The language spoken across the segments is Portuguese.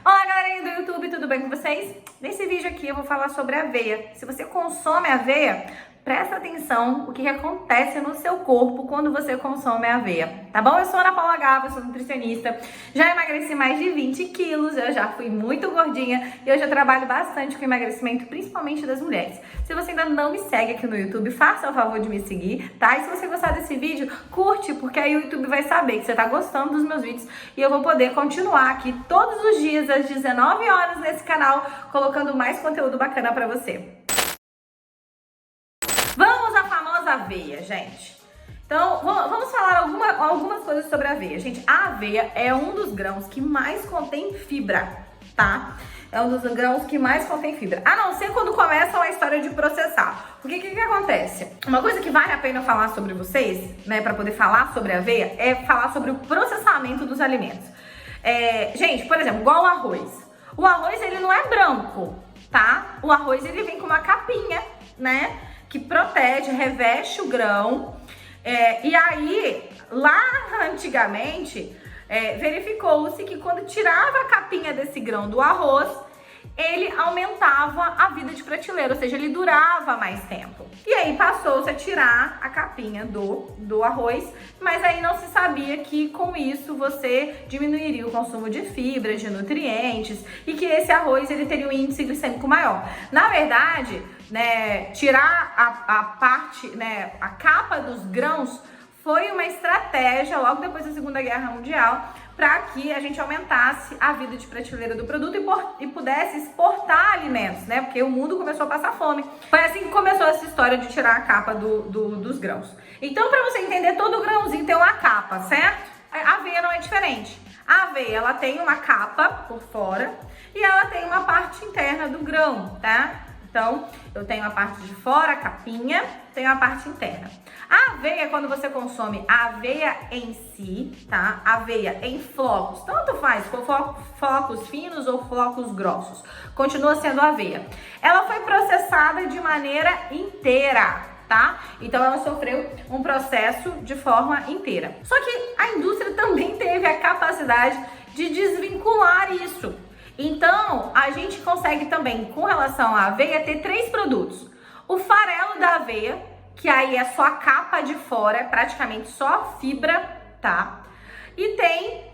Olá, galerinha do YouTube, tudo bem com vocês? Nesse vídeo aqui eu vou falar sobre aveia. Se você consome aveia, presta atenção o que acontece no seu corpo quando você consome aveia, tá bom? Eu sou Ana Paula Gava, eu sou nutricionista, já emagreci mais de 20 quilos, eu já fui muito gordinha e hoje eu trabalho bastante com emagrecimento, principalmente das mulheres. Se você ainda não me segue aqui no YouTube, faça o favor de me seguir, tá? E se você gostar desse vídeo, curte, porque aí o YouTube vai saber que você tá gostando dos meus vídeos e eu vou poder continuar aqui todos os dias às 19 horas nesse canal, colocando mais conteúdo bacana pra você. Vamos à famosa aveia, gente. Então, vamos falar algumas coisas sobre a aveia. Gente, a aveia é um dos grãos que mais contém fibra, tá? É um dos grãos que mais contém fibra. A não ser quando começam a história de processar. Porque o que acontece? Uma coisa que vale a pena falar sobre vocês, né, pra poder falar sobre a aveia, é falar sobre o processamento dos alimentos. Gente, por exemplo, igual o arroz. O arroz, ele não é branco, tá? O arroz, ele vem com uma capinha, né, que protege, reveste o grão. E aí, lá antigamente, verificou-se que quando tirava a capinha desse grão do arroz, ele aumentava a vida de prateleira, ou seja, ele durava mais tempo. E aí passou-se a tirar a capinha do arroz, mas aí não se sabia que com isso você diminuiria o consumo de fibras, de nutrientes, e que esse arroz ele teria um índice glicêmico maior. Na verdade, né, tirar a parte, né, a capa dos grãos foi uma estratégia logo depois da Segunda Guerra Mundial para que a gente aumentasse a vida de prateleira do produto e pudesse exportar alimentos, né? Porque o mundo começou a passar fome. Foi assim que começou essa história de tirar a capa dos grãos. Então, para você entender, todo grãozinho tem uma capa, certo? A aveia não é diferente. A aveia, ela tem uma capa por fora e ela tem uma parte interna do grão, tá? Então, eu tenho a parte de fora, a capinha, tenho a parte interna. A aveia, quando você consome a aveia em si, tá? Aveia em flocos, tanto faz, flocos finos ou flocos grossos, continua sendo aveia. Ela foi processada de maneira inteira, tá? Então, ela sofreu um processo de forma inteira. Só que a indústria também teve a capacidade de desvincular isso. Então, a gente consegue também, com relação à aveia, ter 3 produtos. O farelo da aveia, que aí é só a capa de fora, é praticamente só fibra, tá? E tem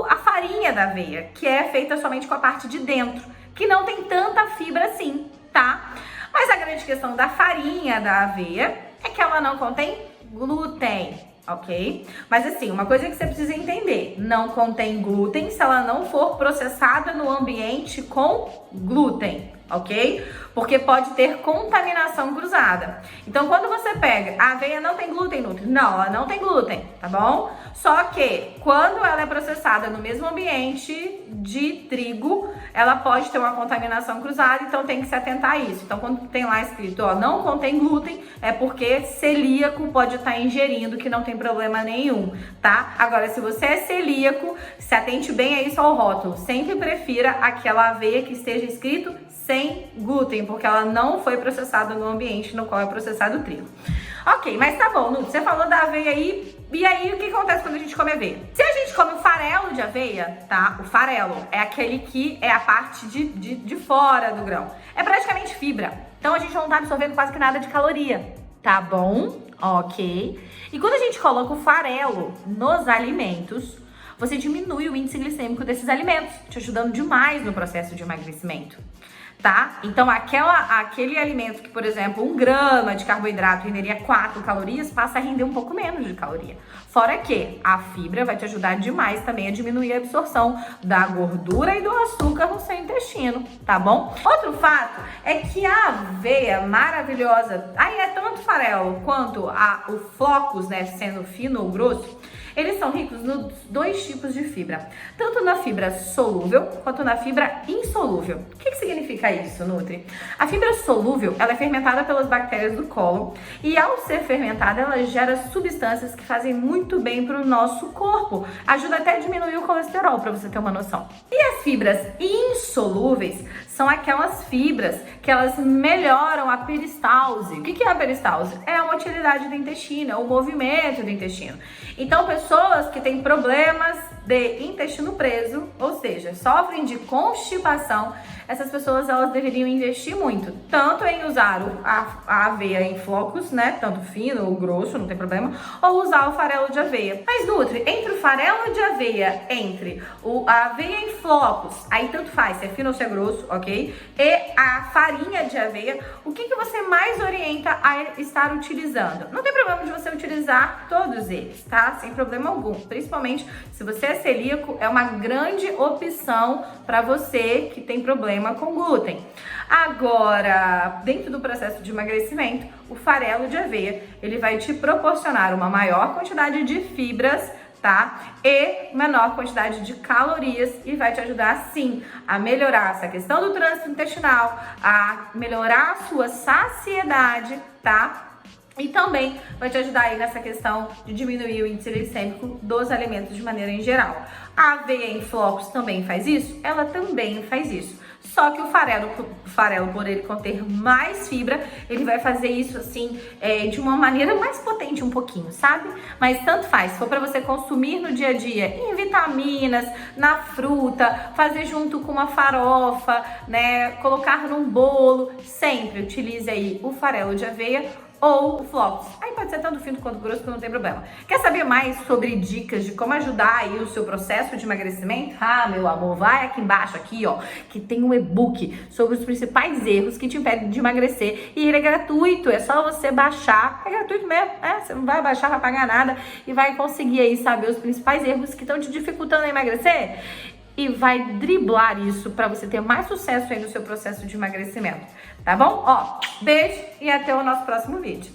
a farinha da aveia, que é feita somente com a parte de dentro, que não tem tanta fibra assim, tá? Mas a grande questão da farinha da aveia é que ela não contém glúten. Ok? Mas assim, uma coisa que você precisa entender, não contém glúten se ela não for processada no ambiente com glúten, ok? Porque pode ter contaminação cruzada. Então, quando você pega, a aveia não tem glúten, Nutri? Não, ela não tem glúten, tá bom? Só que, quando ela é processada no mesmo ambiente de trigo, ela pode ter uma contaminação cruzada, então tem que se atentar a isso. Então, quando tem lá escrito, ó, não contém glúten, é porque celíaco pode estar ingerindo, que não tem problema nenhum, tá? Agora, se você é celíaco, se atente bem a isso ao rótulo. Sempre prefira aquela aveia que esteja escrito sem glúten, porque ela não foi processada no ambiente no qual é processado o trigo. Ok, mas tá bom, Nutri, você falou da aveia aí, e aí o que acontece quando a gente come aveia? Se a gente come o farelo de aveia, tá? O farelo é aquele que é a parte de fora do grão. É praticamente fibra, então a gente não tá absorvendo quase que nada de caloria, tá bom? Ok. E quando a gente coloca o farelo nos alimentos, você diminui o índice glicêmico desses alimentos, te ajudando demais no processo de emagrecimento, tá? Então, aquele alimento que, por exemplo, 1 grama de carboidrato renderia 4 calorias, passa a render um pouco menos de caloria. Fora que a fibra vai te ajudar demais também a diminuir a absorção da gordura e do açúcar no seu intestino, tá bom? Outro fato é que a aveia maravilhosa, aí é tanto farelo quanto o flocos, né, sendo fino ou grosso, eles são ricos nos 2 tipos de fibra, tanto na fibra solúvel quanto na fibra insolúvel. O que significa isso, Nutri? A fibra solúvel, ela é fermentada pelas bactérias do cólon e ao ser fermentada, ela gera substâncias que fazem muito bem para o nosso corpo. Ajuda até a diminuir o colesterol, para você ter uma noção. E as fibras insolúveis são aquelas fibras que elas melhoram a peristalse. O que é a peristalse? É a motilidade do intestino, é o movimento do intestino. Então, pessoas que têm problemas de intestino preso, ou seja, sofrem de constipação, essas pessoas elas deveriam investir muito, tanto em usar a aveia em flocos, né, tanto fino ou grosso, não tem problema, ou usar o farelo de aveia. Mas Nutri, entre o farelo de aveia, a aveia em flocos, aí tanto faz se é fino ou se é grosso, ok? E a farinha de aveia, o que você mais orienta a estar utilizando? Não tem problema de você utilizar todos eles, tá? Sem problema algum, principalmente se você é celíaco, é uma grande opção para você que tem problema com glúten. Agora, dentro do processo de emagrecimento, o farelo de aveia, ele vai te proporcionar uma maior quantidade de fibras, tá? E menor quantidade de calorias e vai te ajudar, sim, a melhorar essa questão do trânsito intestinal, a melhorar a sua saciedade, tá? E também vai te ajudar aí nessa questão de diminuir o índice glicêmico dos alimentos de maneira em geral. A aveia em flocos também faz isso? Ela também faz isso. Só que o farelo, por ele conter mais fibra, ele vai fazer isso assim, de uma maneira mais potente um pouquinho, sabe? Mas tanto faz, se for para você consumir no dia a dia, em vitaminas, na fruta, fazer junto com uma farofa, né? Colocar num bolo, sempre utilize aí o farelo de aveia ou o flocos. Aí pode ser tanto fino quanto grosso, que não tem problema. Quer saber mais sobre dicas de como ajudar aí o seu processo de emagrecimento? Ah, meu amor, vai aqui embaixo, aqui, ó, que tem um e-book sobre os principais erros que te impedem de emagrecer. E ele é gratuito, é só você baixar. É gratuito mesmo, você não vai baixar, vai pagar nada e vai conseguir aí saber os principais erros que estão te dificultando a emagrecer. E vai driblar isso para você ter mais sucesso aí no seu processo de emagrecimento, tá bom? Ó, beijo e até o nosso próximo vídeo.